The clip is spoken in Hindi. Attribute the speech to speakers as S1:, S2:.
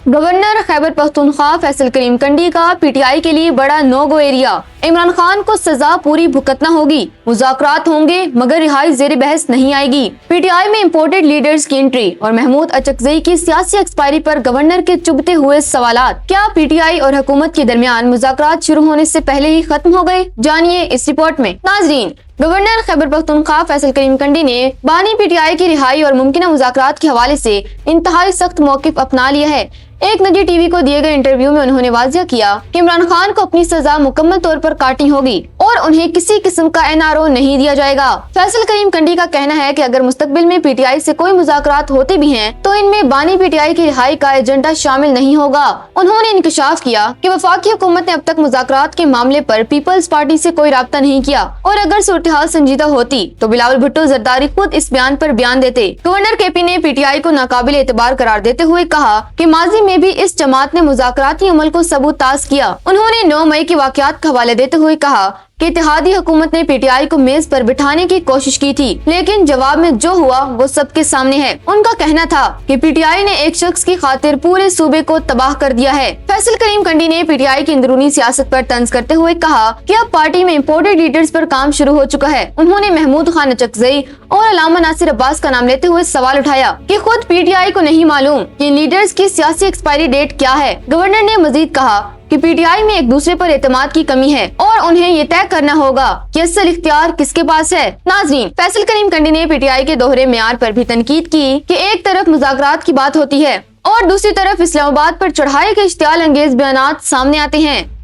S1: गवर्नर खैबर पख्तूनख्वा फैसल करीम कंडी का पीटीआई के लिए बड़ा no go area. Imran Khan को सजा पूरी भुगतना होगी, मुज़ाकरात होंगे मगर रिहाई ज़ेर बहस नहीं आएगी। पीटीआई में इम्पोर्टेड लीडर्स की एंट्री और महमूद अचकज़ई की सियासी एक्सपायरी पर गवर्नर के चुभते हुए सवालात। क्या पीटीआई और हुकूमत के दरमियान मुज़ाकरात शुरू होने से पहले ही खत्म हो गए? जानिए इस रिपोर्ट में। नाज़रीन, गवर्नर खैबर पख्तूनख्वा फैसल करीम कंडी ने बानी पीटीआई की रिहाई और मुमकिन मुज़ाकरात के हवाले से इंतहाई सख्त मौक़िफ़ अपना लिया है। एक निजी टीवी को दिए गए इंटरव्यू में उन्होंने वाज़ेह किया कि इमरान खान को अपनी सजा मुकम्मल तौर पर काटनी होगी और उन्हें किसी किस्म का एनआरओ नहीं दिया जाएगा। फैसल करीम कंडी का कहना है कि अगर मुस्तकबिल में पीटीआई से कोई मुज़ाकरात होते भी हैं तो इनमें बानी पीटीआई की रिहाई का एजेंडा शामिल नहीं होगा। उन्होंने इंकशाफ किया कि वफाकी हुकूमत ने अब तक मुज़ाकरात के मामले पर पीपल्स पार्टी से कोई राब्ता नहीं किया और अगर सूरत हाल संजीदा होती तो बिलावल भुट्टो जरदारी खुद इस बयान पर बयान देते। गवर्नर केपी ने पीटीआई को नाकाबिल एतबार करार देते हुए कहा कि माजी में भी इस जमात ने मुज़ाकराती अमल को सबूताज किया। उन्होंने 9 मई के वाक़यात का हवाला देते हुए कहा कि इत्तेहादी हुकूमत ने पीटीआई को मेज पर बिठाने की कोशिश की थी, लेकिन जवाब में जो हुआ वो सबके सामने है। उनका कहना था कि पीटीआई ने एक शख्स की खातिर पूरे सूबे को तबाह कर दिया है। फैसल करीम कंडी ने पीटीआई की अंदरूनी सियासत पर तंज करते हुए कहा कि अब पार्टी में इम्पोर्टेड लीडर्स पर काम शुरू हो चुका है। उन्होंने महमूद खान अचकज़ई और अलामा नासिर अब्बास का नाम लेते हुए सवाल उठाया कि खुद पीटीआई को नहीं मालूम कि इन लीडर्स की सियासी एक्सपायरी डेट क्या है। गवर्नर ने मजीद कहा कि पीटीआई में एक दूसरे पर एतमाद की कमी है और उन्हें ये तय करना होगा कि असल इख्तियार किसके पास है। नाज़रीन, फैसल करीम कंडी ने पीटीआई के दोहरे मेयार पर भी तनकीद की कि एक तरफ मुज़ाकरात की बात होती है और दूसरी तरफ इस्लामाबाद पर चढ़ाए के इश्तियाल अंगेज बयानात सामने आते हैं।